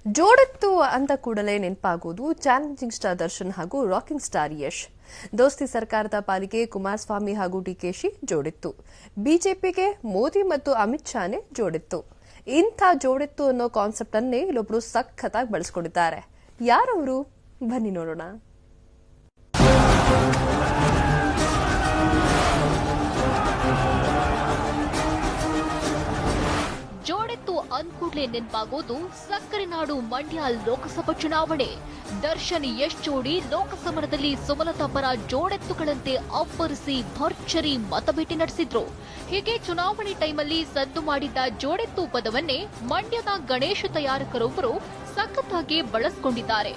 ಜೋಡೆತ್ತು ಅಂತ ಕೂಡಲೇ ನೆನಪಾಗೋದು ಚಾಲೆಂಜಿಂಗ್ ಸ್ಟಾರ್ ದರ್ಶನ್ ಹಾಗೂ ರಾಕಿಂಗ್ ಸ್ಟಾರ್ ಯಶ್. ದೋಸ್ತಿ ಸರ್ಕಾರದ ಪಾಲಿಗೆ ಕುಮಾರಸ್ವಾಮಿ ಹಾಗೂ ಡಿಕೆಶಿ ಜೋಡೆತ್ತು. ಬಿಜೆಪಿಗೆ ಮೋದಿ ಮತ್ತು ಅಮಿತ್ ಶಾನೇ ಜೋಡೆತ್ತು. ಇಂಥ ಜೋಡೆತ್ತು ಅನ್ನೋ ಕಾನ್ಸೆಪ್ಟ್ ಅನ್ನೇ ಇಲ್ಲೊಬ್ರು ಸಖತ್ತಾಗಿ ಬಳಸ್ಕೊಂಡಿದ್ದಾರೆ. ಯಾರವರು? ಬನ್ನಿ ನೋಡೋಣ. ಜೋಡೆತ್ತು ಅಂದ್ಕೂಡ್ಲೆ ನೆನಪಾಗೋದು ಸಕ್ಕರೆ ನಾಡು ಮಂಡ್ಯ ಲೋಕಸಭಾ ಚುನಾವಣೆ. ದರ್ಶನ್ ಯಶ್ ಜೋಡಿ ಲೋಕಸಮರದಲ್ಲಿ ಸುಮಲತಾ ಪರ ಜೋಡೆತ್ತುಗಳಂತೆ ಅಬ್ಬರಿಸಿ ಭರ್ಜರಿ ಮತಬೇಟೆ ನಡೆಸಿದ್ರು. ಹೀಗೆ ಚುನಾವಣೆ ಟೈಮಲ್ಲಿ ಸದ್ದು ಮಾಡಿದ್ದ ಜೋಡೆತ್ತು ಪದವನ್ನೇ ಮಂಡ್ಯದ ಗಣೇಶ ತಯಾರಕರೊಬ್ಬರು ಸಖತ್ತಾಗಿ ಬಳಸಿಕೊಂಡಿದ್ದಾರೆ.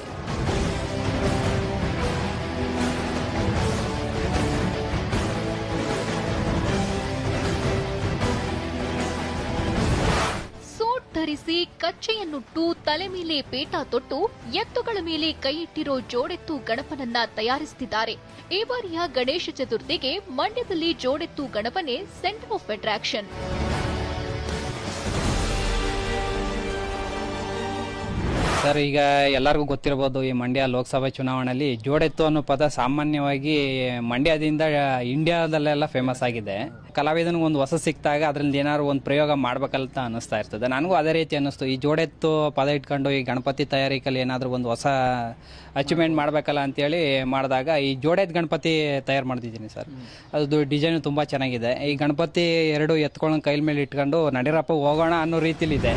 ಧರಿಸಿ ಕಚ್ಚೆಯನ್ನುಟ್ಟು ತಲೆ ಮೇಲೆ ಪೇಟ ತೊಟ್ಟು ಎತ್ತುಗಳ ಮೇಲೆ ಕೈ ಇಟ್ಟಿರೋ ಜೋಡೆತ್ತು ಗಣಪನನ್ನ ತಯಾರಿಸುತ್ತಿದ್ದಾರೆ. ಈ ಬಾರಿಯ ಗಣೇಶ ಚತುರ್ಥಿಗೆ ಮಂಡ್ಯದಲ್ಲಿ ಜೋಡೆತ್ತು ಗಣಪನೇ ಸೆಂಟರ್ ಆಫ್ ಅಟ್ರಾಕ್ಷನ್. ಸರ್, ಈಗ ಎಲ್ಲರಿಗೂ ಗೊತ್ತಿರಬಹುದು, ಈ ಮಂಡ್ಯ ಲೋಕಸಭಾ ಚುನಾವಣೆಯಲ್ಲಿ ಜೋಡೆತ್ತು ಅನ್ನೋ ಪದ ಸಾಮಾನ್ಯವಾಗಿ ಮಂಡ್ಯದಿಂದ ಇಂಡಿಯಾದಲ್ಲೆಲ್ಲ ಫೇಮಸ್ ಆಗಿದೆ. ಕಲಾವಿದನಿಗೆ ಒಂದು ಹೊಸ ಸಿಕ್ತಾಗ ಅದ್ರಲ್ಲಿ ಏನಾದ್ರು ಒಂದು ಪ್ರಯೋಗ ಮಾಡ್ಬೇಕಂತ ಅನಿಸ್ತಾ ಇರ್ತದೆ. ನನಗೂ ಅದೇ ರೀತಿ ಅನ್ನಿಸ್ತು. ಈ ಜೋಡೆತ್ತು ಪದ ಇಟ್ಕೊಂಡು ಈ ಗಣಪತಿ ತಯಾರಿಕಲ್ಲಿ ಏನಾದರೂ ಒಂದು ಹೊಸ ಅಚೀವ್ಮೆಂಟ್ ಮಾಡಬೇಕಲ್ಲ ಅಂತೇಳಿ ಮಾಡಿದಾಗ ಈ ಜೋಡೆತ್ ಗಣಪತಿ ತಯಾರು ಮಾಡ್ತಿದ್ದೀನಿ ಸರ್. ಅದು ಡಿಸೈನ್ ತುಂಬ ಚೆನ್ನಾಗಿದೆ. ಈ ಗಣಪತಿ ಎರಡು ಎತ್ಕೊಂಡು ಕೈಲ ಮೇಲೆ ಇಟ್ಕೊಂಡು ನಡಿರಪ್ಪ ಹೋಗೋಣ ಅನ್ನೋ ರೀತಿಲಿದೆ.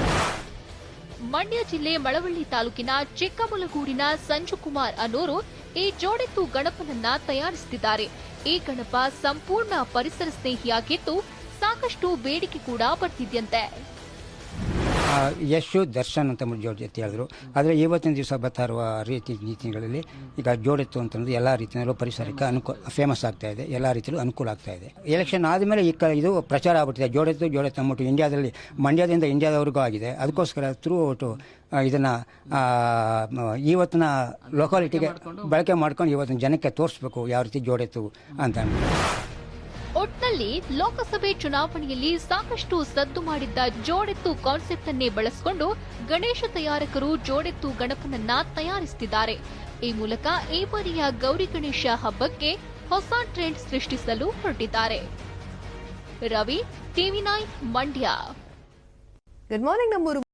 ಮಂಡ್ಯ ಜಿಲ್ಲೆ ಮಳವಳ್ಳಿ ತಾಲೂಕಿನ ಚಿಕ್ಕಮಲಗೂರಿನ ಸಂಜುಕುಮಾರ್ ಅನ್ನೋರು ಈ ಜೋಡೆತ್ತು ಗಣಪನನ್ನ ತಯಾರಿಸುತ್ತಿದ್ದಾರೆ. ಈ ಗಣಪ ಸಂಪೂರ್ಣ ಪರಿಸರ ಸ್ನೇಹಿಯಾಗಿದ್ದು ಸಾಕಷ್ಟು ಬೇಡಿಕೆ ಕೂಡ ಬರ್ತಿದ್ಯಂತೆ. ಯಶ್ ದರ್ಶನ್ ಅಂತ ಜೊತೆ ಹೇಳಿದ್ರು. ಆದರೆ ಇವತ್ತಿನ ದಿವಸ ಬರ್ತಾ ಇರುವ ರೀತಿ ನೀತಿಗಳಲ್ಲಿ ಈಗ ಜೋಡೆತ್ತು ಅಂತಂದ್ರೆ ಎಲ್ಲ ರೀತಿಯಲ್ಲೂ ಪರಿಸರಕ್ಕೆ ಫೇಮಸ್ ಆಗ್ತಾ ಇದೆ, ಎಲ್ಲ ರೀತಿಯಲ್ಲೂ ಅನುಕೂಲ ಆಗ್ತಾ ಇದೆ. ಎಲೆಕ್ಷನ್ ಆದಮೇಲೆ ಇದು ಪ್ರಚಾರ ಆಗ್ಬಿಟ್ಟಿದೆ. ಜೋಡೆತ್ತು ಅಂದ್ಬಿಟ್ಟು ಇಂಡಿಯಾದಲ್ಲಿ ಮಂಡ್ಯದಿಂದ ಇಂಡಿಯಾದವರೆಗೂ ಆಗಿದೆ. ಅದಕ್ಕೋಸ್ಕರ ಥ್ರೂ ಔಟು ಇದನ್ನು ಇವತ್ತಿನ ಲೊಕಾಲಿಟಿಗೆ ಬಳಕೆ ಮಾಡ್ಕೊಂಡು ಇವತ್ತಿನ ಜನಕ್ಕೆ ತೋರಿಸ್ಬೇಕು ಯಾವ ರೀತಿ ಜೋಡೆತ್ತು ಅಂತ. ಒಟ್ನಲ್ಲಿ ಲೋಕಸಭೆ ಚುನಾವಣೆಯಲ್ಲಿ ಸಾಕಷ್ಟು ಸದ್ದು ಮಾಡಿದ್ದ ಜೋಡೆತ್ತು ಕಾನ್ಸೆಪ್ಟ್ ಅನ್ನೇ ಬಳಸಿಕೊಂಡು ಗಣೇಶ ತಯಾರಕರು ಜೋಡೆತ್ತು ಗಣಪನನ್ನ ತಯಾರಿಸುತ್ತಿದ್ದಾರೆ. ಈ ಮೂಲಕ ಈ ಬಾರಿಯ ಗೌರಿ ಗಣೇಶ ಹಬ್ಬಕ್ಕೆ ಹೊಸ ಟ್ರೆಂಡ್ ಸೃಷ್ಟಿಸಲು ಹೊರಟಿದ್ದಾರೆ. Ravi, TV nine Mandya. Good morning.